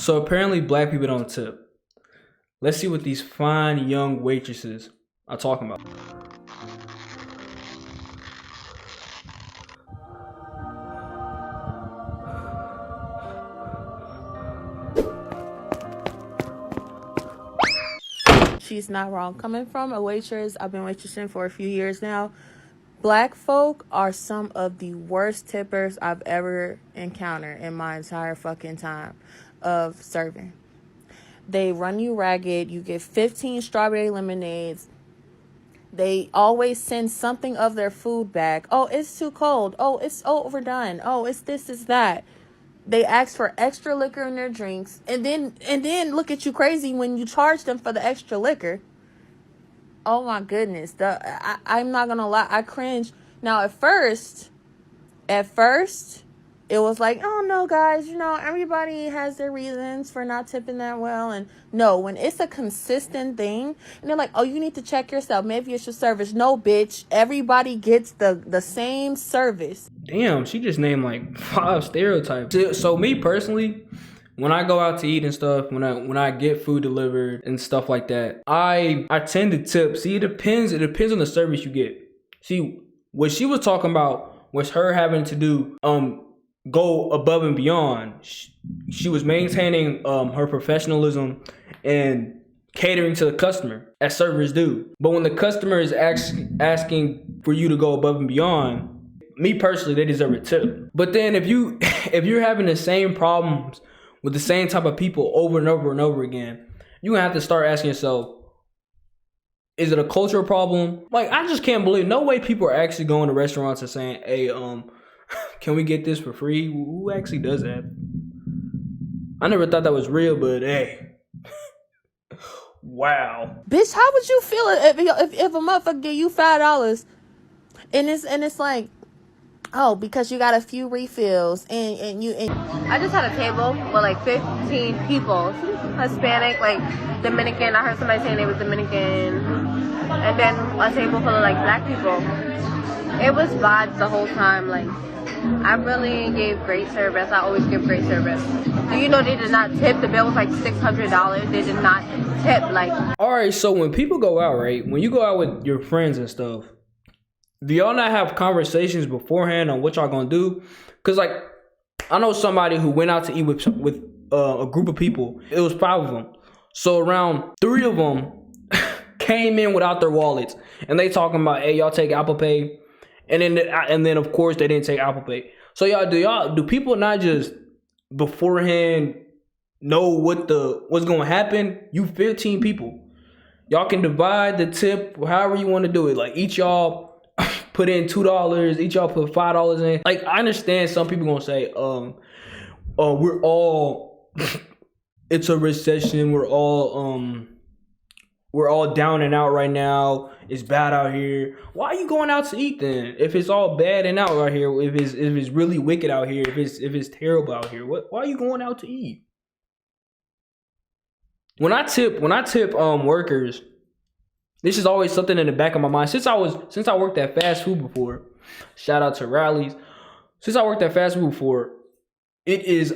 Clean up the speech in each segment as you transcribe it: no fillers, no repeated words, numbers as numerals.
So apparently black people don't tip. Let's see what these fine young waitresses are talking about. She's not wrong. Coming from a waitress, I've been waitressing for a few years now. Black folk are some of the worst tippers I've ever encountered in my entire fucking time of serving. They run you ragged. You get 15 strawberry lemonades. They always send something of their food back. Oh, it's too cold. Oh, it's overdone. Oh, it's this, it's that. They ask for extra liquor in their drinks, and then look at you crazy when you charge them for the extra liquor. Oh my goodness. I'm not gonna lie, I cringe. Now at first, it was like, oh no guys, everybody has their reasons for not tipping that well. And no, when it's a consistent thing, and they're like, oh, you need to check yourself, maybe it's your service. No, bitch, everybody gets the same service. Damn, she just named like 5 stereotypes. So me personally, when I go out to eat and stuff, when I get food delivered and stuff like that, I tend to tip. See, it depends on the service you get. See, what she was talking about was her having to do go above and beyond. She was maintaining her professionalism and catering to the customer, as servers do. But when the customer is asking for you to go above and beyond, me personally, they deserve a tip. But then if you're having the same problems with the same type of people over and over and over again, you're gonna have to start asking yourself, is it a cultural problem? Like, I just can't believe, no way people are actually going to restaurants and saying, hey, can we get this for free? Who actually does that? I never thought that was real, but hey. Wow. Bitch, how would you feel if a motherfucker give you $5 and it's like, oh, because you got a few refills and I just had a table with like 15 people, Hispanic, like Dominican. I heard somebody saying they was Dominican, and then a table full of like black people. It was vibes the whole time. Like, I really gave great service. I always give great service. Do you know they did not tip? The bill was like $600. They did not tip. Like, all right. So when people go out, right? When you go out with your friends and stuff, do y'all not have conversations beforehand on what y'all gonna do? Cause like, I know somebody who went out to eat with a group of people. It was 5 of them. So around 3 of them came in without their wallets, and they talking about, hey, y'all take Apple Pay, and then of course they didn't take Apple Pay. So do people not just beforehand know what's gonna happen? You 15 people, y'all can divide the tip however you want to do it. Like, each y'all put in $2, each y'all put $5 in. Like, I understand some people gonna say, we're all it's a recession, we're all down and out right now, it's bad out here. Why are you going out to eat then? If it's all bad and out right here, if it's really wicked out here, if it's terrible out here, why are you going out to eat? When I tip workers, this is always something in the back of my mind. Since I worked at fast food before, shout out to Rallies. Since I worked at fast food before, it is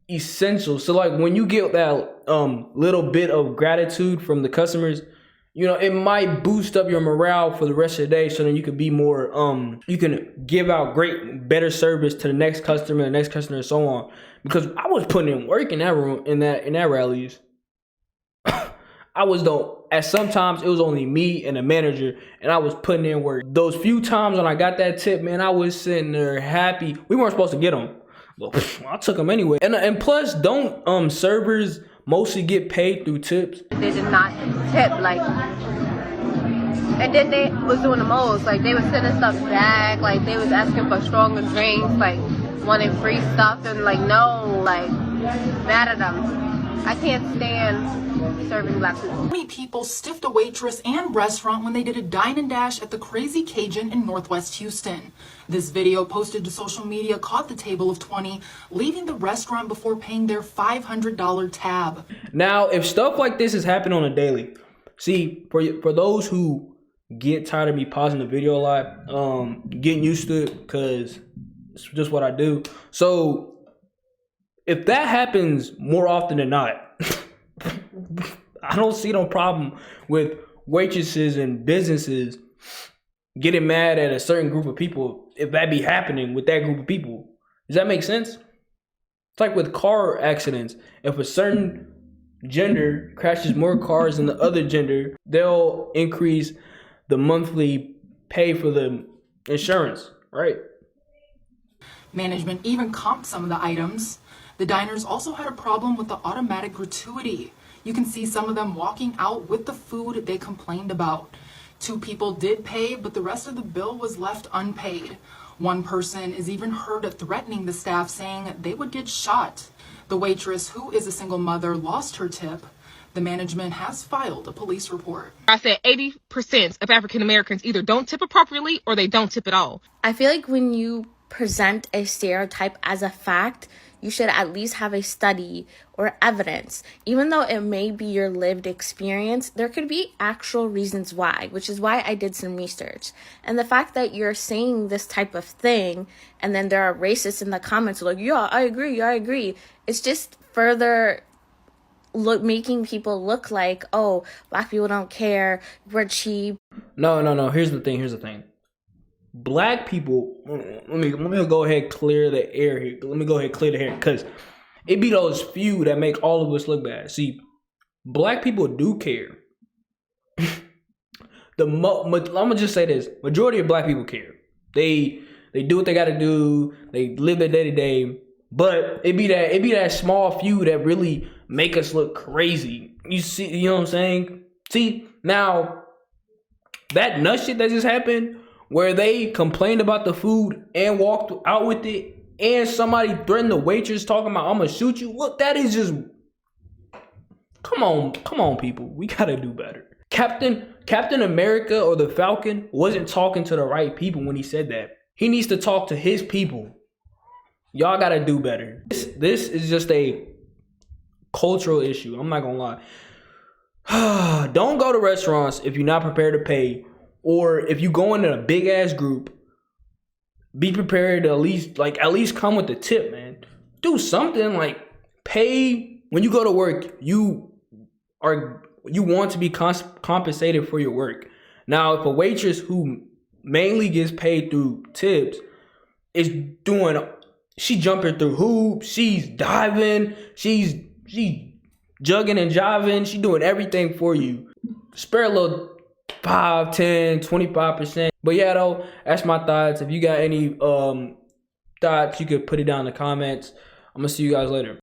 essential. So like, when you get that little bit of gratitude from the customers, it might boost up your morale for the rest of the day, so then you can be more you can give out better service to the next customer, and so on. Because I was putting in work in that room, in that Rallies. At sometimes it was only me and the manager, and I was putting in work. Those few times when I got that tip, man, I was sitting there happy. We weren't supposed to get them. Well, I took them anyway. And plus, don't servers mostly get paid through tips? They did not tip, like, and then they was doing the most. Like, they was sending stuff back, like they was asking for stronger drinks, like wanting free stuff, and like, no, like, mad at them. I can't stand serving black people. Many people stiffed a waitress and restaurant when they did a dine and dash at the Crazy Cajun in Northwest Houston. This video posted to social media caught the table of 20 leaving the restaurant before paying their $500 tab. Now, if stuff like this is happening on a daily, see, for those who get tired of me pausing the video a lot, getting used to it, because it's just what I do. So if that happens more often than not, I don't see no problem with waitresses and businesses getting mad at a certain group of people if that be happening with that group of people. Does that make sense? It's like with car accidents. If a certain gender crashes more cars than the other gender, they'll increase the monthly pay for the insurance, right? Management even comped some of the items. The diners also had a problem with the automatic gratuity. You can see some of them walking out with the food they complained about. 2 people did pay, but the rest of the bill was left unpaid. One person is even heard threatening the staff, saying they would get shot. The waitress, who is a single mother, lost her tip. The management has filed a police report. I said 80% of African Americans either don't tip appropriately or they don't tip at all. I feel like when you present a stereotype as a fact, you should at least have a study or evidence. Even though it may be your lived experience, there could be actual reasons why, which is why I did some research. And the fact that you're saying this type of thing and then there are racists in the comments like, yeah, I agree. It's just further making people look like, oh, black people don't care, we're cheap. No. Here's the thing. Black people, let me go ahead and clear the air here. Let me go ahead and clear the air, because it be those few that make all of us look bad. See, black people do care. I'm gonna just say this: majority of black people care. They do what they gotta do. They live their day to day. But it be that small few that really make us look crazy. You know what I'm saying? See, now that nut shit that just happened, where they complained about the food and walked out with it, and somebody threatened the waitress talking about, I'm gonna shoot you. Look, that is just, come on, people. We gotta do better. Captain America or the Falcon wasn't talking to the right people when he said that. He needs to talk to his people. Y'all gotta do better. This is just a cultural issue. I'm not gonna lie. Don't go to restaurants if you're not prepared to pay, or if you go into a big ass group, be prepared to at least come with the tip, man. Do something, like pay when you go to work. You want to be compensated for your work. Now, if a waitress who mainly gets paid through tips is she jumping through hoops, she's diving, she's jugging and jiving, she doing everything for you. Spare a little 5, 10, 25%. But yeah, though, that's my thoughts. If you got any thoughts, you could put it down in the comments. I'm gonna see you guys later.